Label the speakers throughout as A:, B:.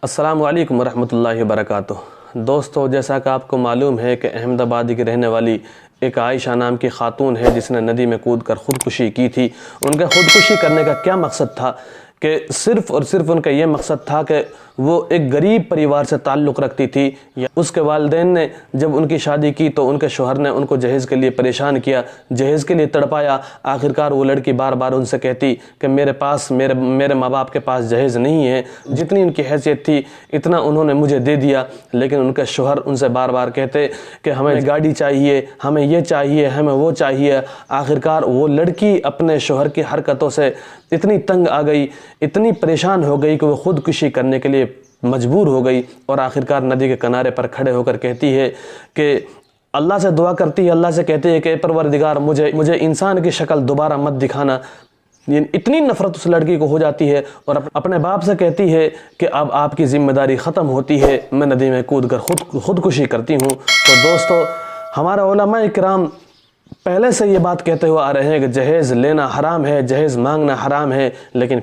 A: السلام علیکم ورحمۃ اللہ وبرکاتہ۔ دوستو، جیسا کہ آپ کو معلوم ہے کہ احمد آباد کی رہنے والی ایک عائشہ نام کی خاتون ہے جس نے ندی میں کود کر خودکشی کی تھی۔ ان کا خودکشی کرنے کا کیا مقصد تھا کہ صرف اور صرف ان کا یہ مقصد تھا کہ وہ ایک غریب پریوار سے تعلق رکھتی تھی۔ اس کے والدین نے جب ان کی شادی کی تو ان کے شوہر نے ان کو جہیز کے لیے پریشان کیا، جہیز کے لیے تڑپایا۔ آخرکار وہ لڑکی بار بار ان سے کہتی کہ میرے ماں باپ کے پاس جہیز نہیں ہے، جتنی ان کی حیثیت تھی اتنا انہوں نے مجھے دے دیا، لیکن ان کے شوہر ان سے بار بار کہتے کہ ہمیں گاڑی چاہیے، ہمیں یہ چاہیے، ہمیں وہ چاہیے۔ آخرکار وہ لڑکی اپنے شوہر کی حرکتوں سے اتنی تنگ آ گئی، اتنی پریشان ہو گئی کہ وہ خودکشی کرنے کے لیے مجبور ہو گئی، اور آخرکار ندی کے کنارے پر کھڑے ہو کر کہتی ہے کہ اللہ سے دعا کرتی ہے، اللہ سے کہتی ہے کہ اے پروردگار مجھے انسان کی شکل دوبارہ مت دکھانا۔ اتنی نفرت اس لڑکی کو ہو جاتی ہے اور اپنے باپ سے کہتی ہے کہ اب آپ کی ذمہ داری ختم ہوتی ہے، میں ندی میں کود کر خودکشی کرتی ہوں۔ تو دوستو، ہمارے علماء کرام پہلے سے یہ بات کہتے ہوئے آ رہے ہیں کہ جہیز لینا حرام ہے، جہیز مانگنا حرام ہے، لیکن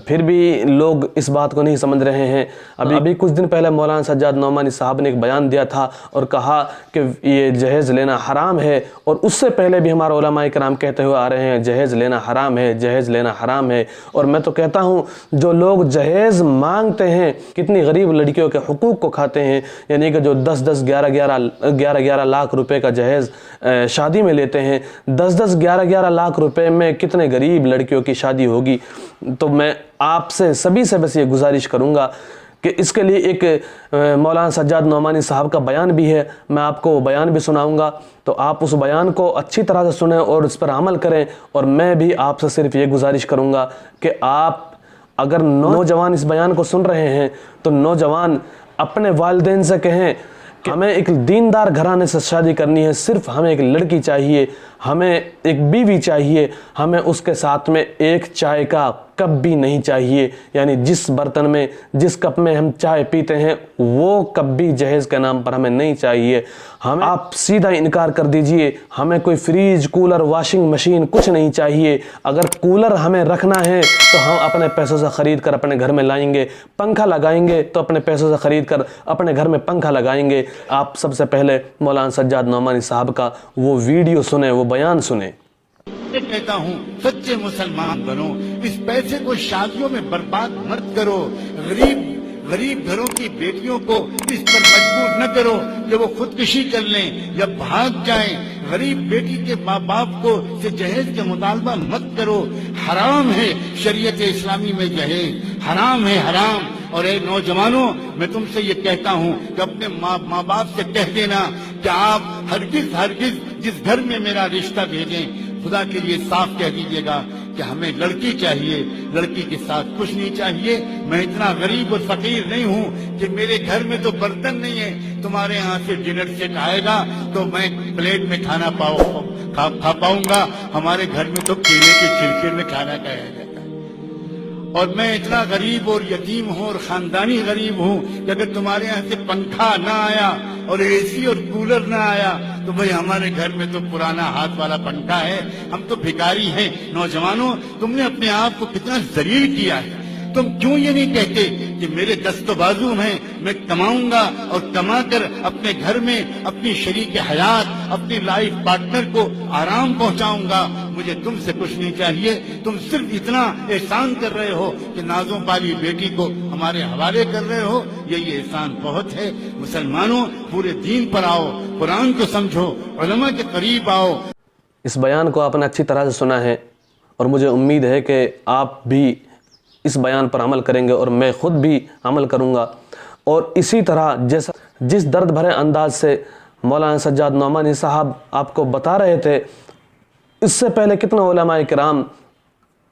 A: پھر بھی لوگ اس بات کو نہیں سمجھ رہے ہیں۔ ابھی کچھ دن پہلے مولانا سجاد نعمانی صاحب نے ایک بیان دیا تھا اور کہا کہ یہ جہیز لینا حرام ہے، اور اس سے پہلے بھی ہمارے علماء کرام کہتے ہوئے آ رہے ہیں جہیز لینا حرام ہے، جہیز لینا حرام ہے۔ اور میں تو کہتا ہوں جو لوگ جہیز مانگتے ہیں کتنی غریب لڑکیوں کے حقوق کو کھاتے ہیں، یعنی کہ جو 10-11 لاکھ روپے کا جہیز شادی میں لیتے ہیں، 11 لاکھ روپے میں کتنے غریب لڑکیوں کی شادی ہوگی۔ تو میں آپ سے سبھی سے بس یہ گزارش کروں گا کہ اس کے لیے ایک مولانا سجاد نعمانی صاحب کا بیان بھی ہے، میں آپ کو وہ بیان بھی سناؤں گا، تو آپ اس بیان کو اچھی طرح سے سنیں اور اس پر عمل کریں۔ اور میں بھی آپ سے صرف یہ گزارش کروں گا کہ آپ اگر نوجوان اس بیان کو سن رہے ہیں تو نوجوان اپنے والدین سے کہیں کہ ہمیں ایک دیندار گھرانے سے شادی کرنی ہے، صرف ہمیں ایک لڑکی چاہیے، ہمیں ایک بیوی چاہیے، ہمیں اس کے ساتھ میں ایک چائے کا کپ بھی نہیں چاہیے، یعنی جس برتن میں جس کپ میں ہم چائے پیتے ہیں وہ کپ بھی جہیز کے نام پر ہمیں نہیں چاہیے۔ ہمیں آپ سیدھا انکار کر دیجئے، ہمیں کوئی فریج، کولر، واشنگ مشین کچھ نہیں چاہیے۔ اگر کولر ہمیں رکھنا ہے تو ہم اپنے پیسوں سے خرید کر اپنے گھر میں لائیں گے، پنکھا لگائیں گے تو اپنے پیسوں سے خرید کر اپنے گھر میں پنکھا لگائیں گے۔ آپ سب سے پہلے مولانا سجاد نعمانی صاحب کا وہ ویڈیو سنیں، وہ بیان سنیں۔
B: میں کہتا ہوں سچے مسلمان بنو، اس پیسے کو شادیوں میں برباد مت کرو، غریب گھروں کی بیٹیوں کو اس پر مجبور نہ کرو کہ وہ خودکشی کر لیں یا بھاگ جائیں۔ غریب بیٹی کے ماں باپ کو سے جہیز کے مطالبہ مت کرو، حرام ہے شریعت اسلامی میں جہیز، حرام ہے، حرام۔ اور اے نوجوانوں، میں تم سے یہ کہتا ہوں کہ اپنے ماں باپ سے کہہ دینا کہ آپ ہرگز جس گھر میں میرا رشتہ بھیجیں، خدا کے لیے صاف کہہ دیجئے گا کہ ہمیں لڑکی چاہیے، لڑکی کے ساتھ کچھ نہیں چاہیے۔ میں اتنا غریب اور فقیر نہیں ہوں کہ میرے گھر میں تو برتن نہیں ہے، تمہارے یہاں سے ڈنر سیٹ آئے گا تو میں پلیٹ میں کھانا کھا پاؤں گا، ہمارے گھر میں تو کیلے کے چھلکے میں کھانا کھایا جاتا ہے۔ اور میں اتنا غریب اور یتیم ہوں اور خاندانی غریب ہوں کہ اگر تمہارے یہاں سے پنکھا نہ آیا اور اے سی اور کولر نہ آیا تو بھئی ہمارے گھر میں تو پرانا ہاتھ والا پنکھا ہے، ہم تو بھکاری ہیں۔ نوجوانوں، تم نے اپنے آپ کو کتنا ذلیل کیا ہے۔ تم کیوں یہ نہیں کہتے کہ میرے دست و بازو ہیں، میں کماؤں گا اور کما کر اپنے گھر میں اپنی شریک حیات، اپنی لائف پارٹنر کو آرام پہنچاؤں گا، مجھے تم سے کچھ نہیں چاہیے۔ تم صرف اتنا احسان کر رہے ہو کہ نازوں پالی بیٹی کو ہمارے حوالے کر رہے ہو، یہ احسان بہت ہے۔ مسلمانوں، پورے دین پر آؤ، قرآن کو سمجھو، علماء کے قریب آؤ۔
A: اس بیان کو آپ نے اچھی طرح سے سنا ہے اور مجھے امید ہے کہ آپ بھی اس بیان پر عمل کریں گے اور میں خود بھی عمل کروں گا۔ اور اسی طرح جس درد بھرے انداز سے مولانا سجاد نعمانی صاحب آپ کو بتا رہے تھے، اس سے پہلے کتنے علماء کرام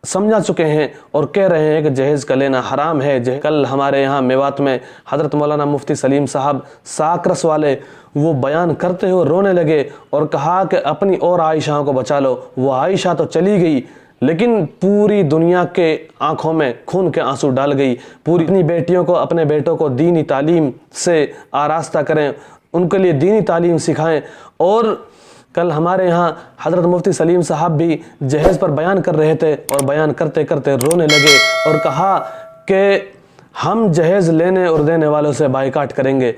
A: سمجھا چکے ہیں اور کہہ رہے ہیں کہ جہیز کا لینا حرام ہے۔ کل ہمارے یہاں میوات میں حضرت مولانا مفتی سلیم صاحب ساکرس والے وہ بیان کرتے ہوئے رونے لگے اور کہا کہ اپنی اور عائشہ کو بچا لو۔ وہ عائشہ تو چلی گئی لیکن پوری دنیا کے آنکھوں میں خون کے آنسو ڈال گئی۔ پوری اپنی بیٹیوں کو، اپنے بیٹوں کو دینی تعلیم سے آراستہ کریں، ان کے لیے دینی تعلیم سکھائیں۔ اور کل ہمارے یہاں حضرت مفتی سلیم صاحب بھی جہیز پر بیان کر رہے تھے اور بیان کرتے کرتے رونے لگے اور کہا کہ ہم جہیز لینے اور دینے والوں سے بائیکاٹ کریں گے۔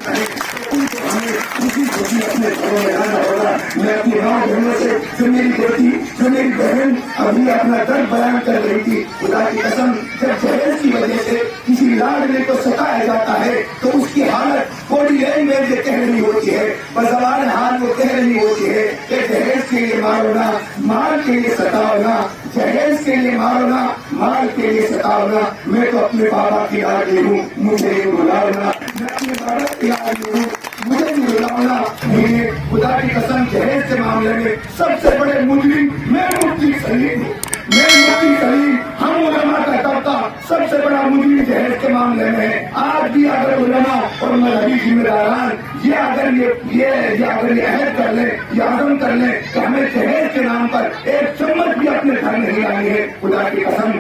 C: میں اپنی ماں بہنوں سے جو میری بیٹی جو میری بہن ابھی اپنا درد بیان کر رہی تھی، خدا کی قسم جب جہیز کی وجہ سے کسی لاڈلے کو ستایا جاتا ہے تو اس کی حالت بوڈی لینگویج یہ کہہ رہی ہوتی ہے، بزبان حال وہ کہہ رہی ہوتی ہے کہ جہیز کے لیے مارنا، مال کے لیے ستانا، جہیز کے لیے مارنا، مال کے لیے ستانا۔ میں تو اپنے بابا کی لاڈلی ہوں، مجھے یہ بلانا، میں اپنے بابا کی لاڈلی ہوں، مجھے بھی بلانا۔ میں خدا کی قسم جہیز کے معاملے میں سب سے بڑے مجرم میں مفتی سلیم ہوں، میں مفتی سلیم، ہم علماء کا طبقہ سب سے بڑا مجرم جہیز کے معاملے میں ہے۔ آج بھی اگر علماء اور مذہبی ذمہ داران یہ اگر یہ عہد کر لیں، یہ عزم کر لیں کہ ہمیں جہیز کے نام پر ایک چمچ بھی اپنے گھر نہیں لانی ہے، خدا کی قسم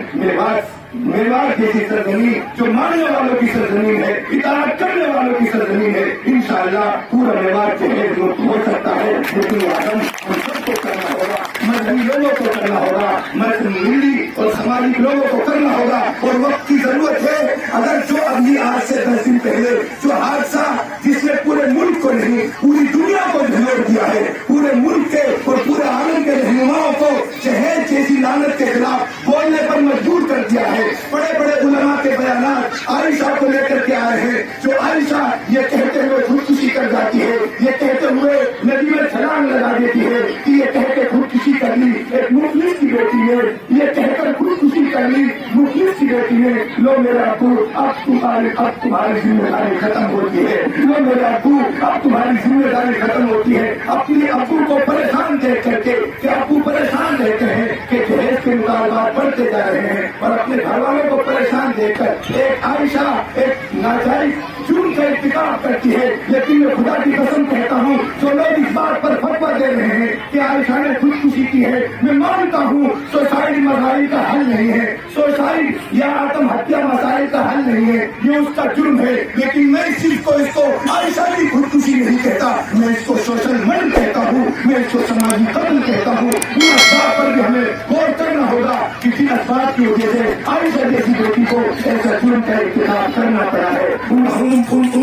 C: میوات جیسی سرزمین جو ماننے والوں کی سرزمین ہے، اطاعت کرنے والوں کی سرزمین ہے، انشاءاللہ پورا میوات جہیز مکت ہو سکتا ہے، لیکن یہ عزم ہم سب کو کرنا ہوگا، مذہبی لوگوں کو کرنا ہوگا، ملی اور سماجی لوگوں کو کرنا ہوگا۔ اور وقت کی ضرورت ہے۔ اگر جو ابھی آج سے 10 دن پہلے جو حادثہ جس نے پورے ملک کو نہیں پوری دنیا کو جھنجوڑ دیا ہے، پورے ملک کے اور پورے عالم کے رہنماؤں کو جہیز جیسی لعنت کے خلاف بولنے پر مجبور کر دیا ہے۔ بڑے بڑے علماء کے بیانات عائشہ کو لے کر کے آئے ہیں، جو عائشہ یہ کہتے ہوئے خودکشی کر جاتی ہے، یہ کہتے ہوئے ندی میں چھلانگ لگا دیتی ہے کہ یہ کہہ کے خودکشی کر لی ایک مفلس کی بیٹی نے، یہ کہہ کر خودکشی کر لی مفلس کی بیٹی نے۔ لو میرا ابو اب تمہاری ذمہ داری ختم ہوتی ہے، لو میرا ابو اب تمہاری ذمہ داری ختم ہوتی ہے۔ اپنے ابو کو پریشان دیکھ کر کے کہ ابو پریشان رہتے ہیں کہ جہیز کے مطالبات بڑھتے جا رہے ہیں، اور اپنے گھر والوں کو پریشان دیکھ کر ایک عائشہ ایک ناجائز جرم کا ارتکاب کرتی ہے۔ لیکن میں خدا کی قسم کہتا ہوں جو لوگ اس بات پر فتویٰ دے رہے ہیں کہ عائشہ نے خودکشی کی ہے، میں مانتا ہوں سوسائڈ مسائل کا حل نہیں ہے، سوسائڈ یا آتم ہتیا مسائل کا حل نہیں ہے، یہ اس کا جرم ہے۔ لیکن میں اس چیز کو عائشہ کی خودکشی نہیں کہتا، میں اس کو سوشل مرڈر کہتا ہوں، میں اس کو سماجی قتل کہتا ہوں۔ ان اسباب پر بھی ہمیں غور کرنا ہوگا کہ کن اسباب کی وجہ سے عائشہ جیسی بیٹی کو ایسا جرم کا ارتکاب کرنا پڑا ہے، ان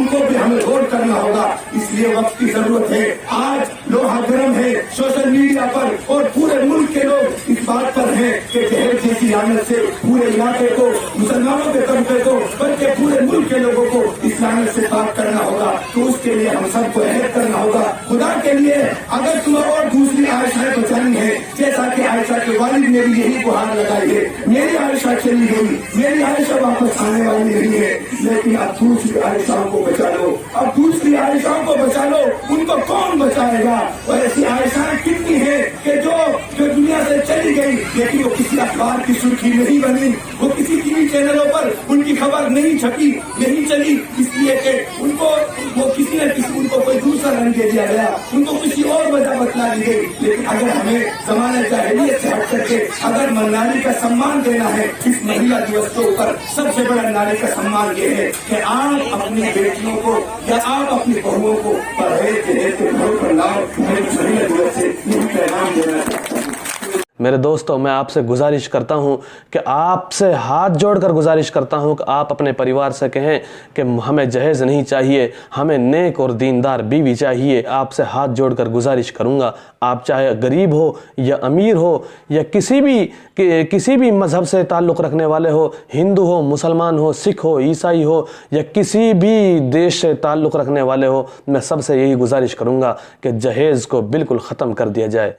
C: کو بھی ہمیں غور کرنا ہوگا۔ اس لیے وقت کی ضرورت ہے۔ آج لوہا گرم ہے سوشل میڈیا پر اور پورے ملک کے لوگ اس بات پر ہیں کہ جہیز جیسی لعنت سے پورے علاقے کو، مسلمانوں کے طبقے کو، بلکہ پورے ملک کے لوگوں کو اس لعنت سے پاک کرنا ہوگا۔ تو اس کے لیے ہم سب کو عہد کرنا ہوگا خدا کے لیے۔ اگر تمہیں اور دوسری عائشہ بچانی ہے، جیسا کہ عائشہ کے والد نے بھی یہی گہار لگائی ہے، میری عائشہ چلی گئی، میری عائشہ واپس آنے والی نہیں ہے، لیکن اب دوسری عائشہ کو بچا لو، اب دوسری عائشہ کو بچا لو۔ ان کو کون بچائے گا؟ اور ایسی عائشہ کتنی ہے کہ جو دنیا سے چلی گئی، لیکن وہ کسی اخبار کی سرخی نہیں بنی، وہ کسی ٹی وی چینلوں پر ان کی خبر نہیں چھپی، نہیں چلی، اس لیے کہ ان کو وہ کسی نہ کسی ان کو کوئی دوسرا رنگ دے دیا گیا، ان کو کسی اور وجہ بتلا دی گئی۔ لیکن اگر ہمیں زمانہ جاہلیت سے ہٹ کر کے اگر ناری کا سمان دینا ہے، اس مہیلا دیوس کے اوپر سب سے بڑا ناری کا سمان یہ ہے کہ آپ اپنی بیٹیوں کو یا آپ اپنی بہوؤں کو پرہیز کے گھروں پر لاؤ۔ میں اس مہیلا دیوس سے یہی پیغام دینا چاہتا ہوں۔
A: میرے دوستوں، میں آپ سے گزارش کرتا ہوں کہ آپ سے ہاتھ جوڑ کر گزارش کرتا ہوں کہ آپ اپنے پریوار سے کہیں کہ ہمیں جہیز نہیں چاہیے، ہمیں نیک اور دیندار بیوی چاہیے۔ آپ سے ہاتھ جوڑ کر گزارش کروں گا، آپ چاہے غریب ہو یا امیر ہو یا کسی بھی مذہب سے تعلق رکھنے والے ہو، ہندو ہو، مسلمان ہو، سکھ ہو، عیسائی ہو یا کسی بھی دیش سے تعلق رکھنے والے ہو، میں سب سے یہی گزارش کروں گا کہ جہیز کو بالکل ختم کر دیا جائے۔